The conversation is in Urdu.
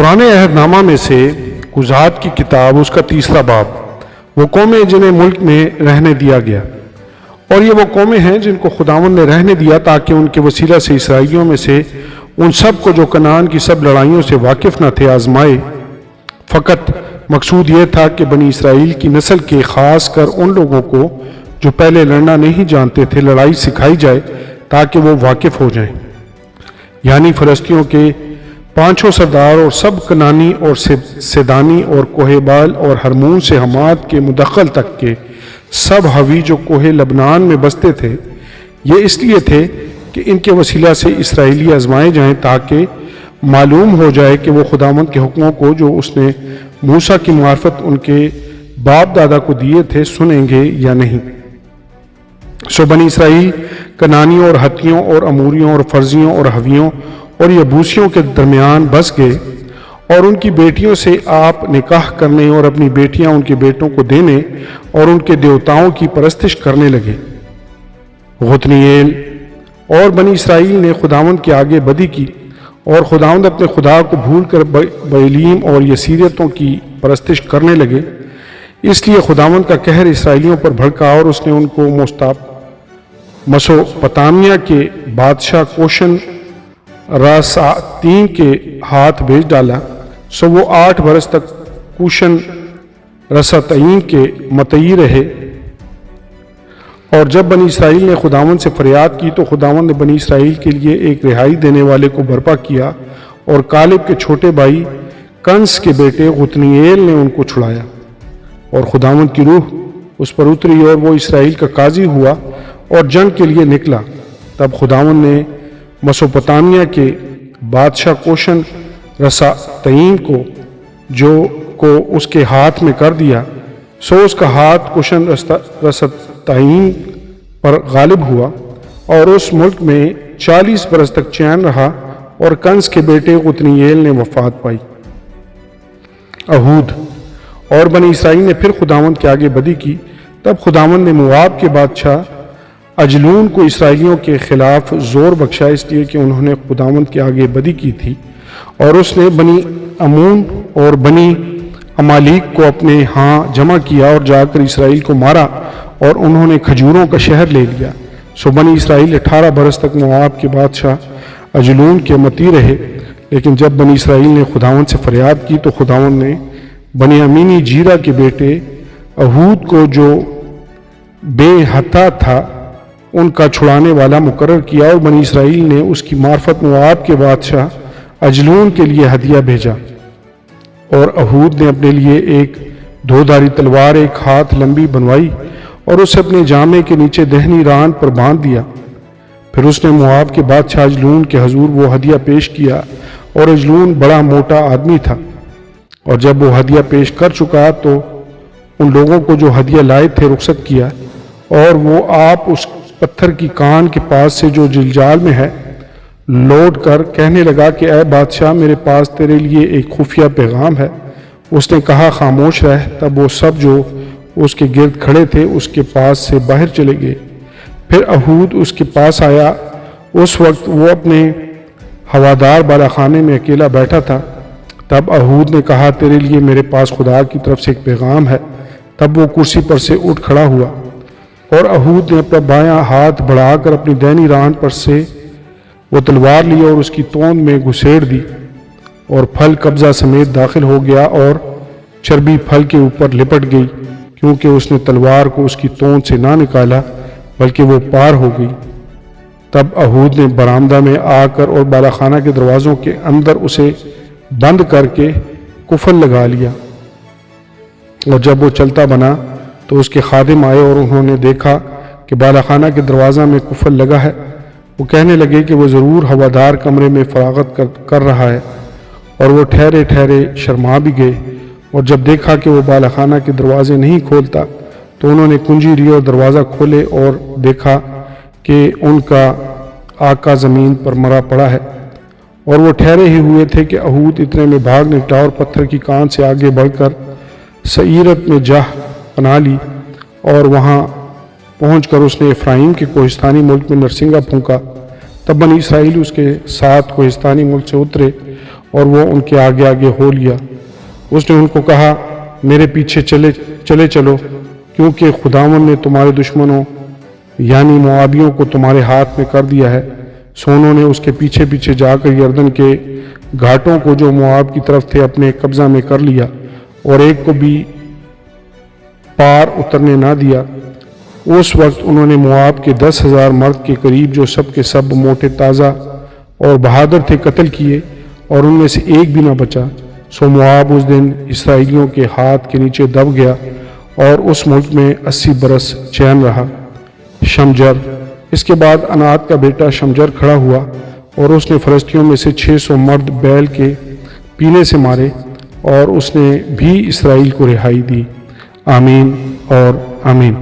پرانے عہد نامہ میں سے قضات کی کتاب اس کا 3 باب، وہ قومیں جنہیں ملک میں رہنے دیا گیا، اور یہ وہ قومیں ہیں جن کو خداوند نے رہنے دیا تاکہ ان کے وسیلہ سے اسرائیلیوں میں سے ان سب کو جو کنعان کی سب لڑائیوں سے واقف نہ تھے آزمائے۔ فقط مقصود یہ تھا کہ بنی اسرائیل کی نسل کے خاص کر ان لوگوں کو جو پہلے لڑنا نہیں جانتے تھے لڑائی سکھائی جائے تاکہ وہ واقف ہو جائیں، یعنی فلسطینیوں کے 500 سردار اور سب کنانی اور سیدانی اور کوہ بال اور ہرمون سے حماد کے مدخل تک کے سب حوی جو کوہ لبنان میں بستے تھے، یہ اس لیے تھے کہ ان کے وسیلہ سے اسرائیلی آزمائے جائیں تاکہ معلوم ہو جائے کہ وہ خداوند کے حکموں کو جو اس نے موسیٰ کی معرفت ان کے باپ دادا کو دیے تھے سنیں گے یا نہیں۔ سو بنی اسرائیل کنانیوں اور ہتھیوں اور اموریوں اور فرزیوں اور حویوں اور یبوسیوں کے درمیان بس گئے، اور ان کی بیٹیوں سے آپ نکاح کرنے اور اپنی بیٹیاں ان کے بیٹوں کو دینے اور ان کے دیوتاؤں کی پرستش کرنے لگے۔ غتنییل اور بنی اسرائیل نے خداوند کے آگے بدی کی، اور خداوند اپنے خدا کو بھول کر بیلیم اور یسیریتوں کی پرستش کرنے لگے۔ اس لیے خداوند کا قہر اسرائیلیوں پر بھڑکا، اور اس نے ان کو مسوپتامیہ کے بادشاہ کوشن راساتین کے ہاتھ بھیج ڈالا۔ سو وہ 8 برس تک کوشن راساتین کے متعی رہے۔ اور جب بنی اسرائیل نے خداوند سے فریاد کی تو خداوند نے بنی اسرائیل کے لیے ایک رہائی دینے والے کو برپا کیا، اور کالب کے چھوٹے بھائی کنس کے بیٹے غتنییل نے ان کو چھڑایا، اور خداوند کی روح اس پر اتری اور وہ اسرائیل کا قاضی ہوا اور جنگ کے لیے نکلا۔ تب خداوند نے مسوپتامیہ کے بادشاہ کوشن راساتین کو اس کے ہاتھ میں کر دیا۔ سو اس کا ہاتھ کوشن راساتین پر غالب ہوا، اور اس ملک میں 40 برس تک چین رہا، اور کنس کے بیٹے غتنییل نے وفات پائی۔ اہود اور بنی اسرائیل نے پھر خداوند کے آگے بدی کی۔ تب خداوند نے مواب کے بادشاہ اجلون کو اسرائیلیوں کے خلاف زور بخشا، اس لیے کہ انہوں نے خداوند کے آگے بدی کی تھی، اور اس نے بنی امون اور بنی امالیک کو اپنے ہاں جمع کیا اور جا کر اسرائیل کو مارا، اور انہوں نے کھجوروں کا شہر لے لیا۔ سو بنی اسرائیل 18 برس تک مواب کے بادشاہ اجلون کے متی رہے۔ لیکن جب بنی اسرائیل نے خداوند سے فریاد کی تو خداوند نے بنی امینی جیرا کے بیٹے اہود کو جو بے حتا تھا ان کا چھڑانے والا مقرر کیا، اور بنی اسرائیل نے اس کی معرفت مواب کے بادشاہ اجلون کے لیے ہدیہ بھیجا۔ اور اہود نے اپنے لیے ایک 2 دھاری تلوار 1 ہاتھ لمبی بنوائی، اور اسے اپنے جامے کے نیچے دہنی ران پر باندھ دیا۔ پھر اس نے مواب کے بادشاہ اجلون کے حضور وہ ہدیہ پیش کیا، اور اجلون بڑا موٹا آدمی تھا۔ اور جب وہ ہدیہ پیش کر چکا تو ان لوگوں کو جو ہدیہ لائے تھے رخصت کیا، اور وہ آپ اس پتھر کی کان کے پاس سے جو جلجال میں ہے لوٹ کر کہنے لگا کہ اے بادشاہ، میرے پاس تیرے لیے ایک خفیہ پیغام ہے۔ اس نے کہا خاموش رہ۔ تب وہ سب جو اس کے گرد کھڑے تھے اس کے پاس سے باہر چلے گئے۔ پھر اہود اس کے پاس آیا۔ اس وقت وہ اپنے ہوادار بالا خانے میں اکیلا بیٹھا تھا۔ تب اہود نے کہا تیرے لیے میرے پاس خدا کی طرف سے ایک پیغام ہے۔ تب وہ کرسی پر سے اٹھ کھڑا ہوا، اور اہود نے اپنا بایاں ہاتھ بڑھا کر اپنی دہنی ران پر سے وہ تلوار لی اور اس کی توند میں گھسیڑ دی، اور پھل قبضہ سمیت داخل ہو گیا، اور چربی پھل کے اوپر لپٹ گئی، کیونکہ اس نے تلوار کو اس کی توند سے نہ نکالا بلکہ وہ پار ہو گئی۔ تب اہود نے برآمدہ میں آ کر اور بالا خانہ کے دروازوں کے اندر اسے بند کر کے قفل لگا لیا۔ اور جب وہ چلتا بنا تو اس کے خادم آئے، اور انہوں نے دیکھا کہ بالا خانہ کے دروازہ میں قفل لگا ہے۔ وہ کہنے لگے کہ وہ ضرور ہوادار کمرے میں فراغت کر رہا ہے، اور وہ ٹھہرے ٹھہرے شرما بھی گئے۔ اور جب دیکھا کہ وہ بالا خانہ کے دروازے نہیں کھولتا تو انہوں نے کنجی لی اور دروازہ کھولے، اور دیکھا کہ ان کا آقا زمین پر مرا پڑا ہے۔ اور وہ ٹھہرے ہی ہوئے تھے کہ اہود اتنے میں بھاگ نکلا، اور پتھر کی کان سے آگے بڑھ کر سعیرت میں جا پناہ لی، اور وہاں پہنچ کر اس نے افرائیم کے کوہستانی ملک میں نرسنگا پھونکا۔ تب بنی اسرائیل اس کے ساتھ کوہستانی ملک سے اترے، اور وہ ان کے آگے آگے ہو لیا۔ اس نے ان کو کہا میرے پیچھے چلے چلو، کیونکہ خداوند نے تمہارے دشمنوں یعنی موابیوں کو تمہارے ہاتھ میں کر دیا ہے۔ سو انہوں نے اس کے پیچھے پیچھے جا کر یردن کے گھاٹوں کو جو مواب کی طرف تھے اپنے قبضہ میں کر لیا، اور ایک کو بھی پار اترنے نہ دیا۔ اس وقت انہوں نے مواب کے 10,000 مرد کے قریب جو سب کے سب موٹے تازہ اور بہادر تھے قتل کیے، اور ان میں سے ایک بھی نہ بچا۔ سو مواب اس دن اسرائیلیوں کے ہاتھ کے نیچے دب گیا، اور اس ملک میں 80 برس چین رہا۔ شمجر۔ اس کے بعد انات کا بیٹا شمجر کھڑا ہوا، اور اس نے فلسطینیوں میں سے 600 مرد بیل کے پینے سے مارے، اور اس نے بھی اسرائیل کو رہائی دی۔ آمین اور آمین۔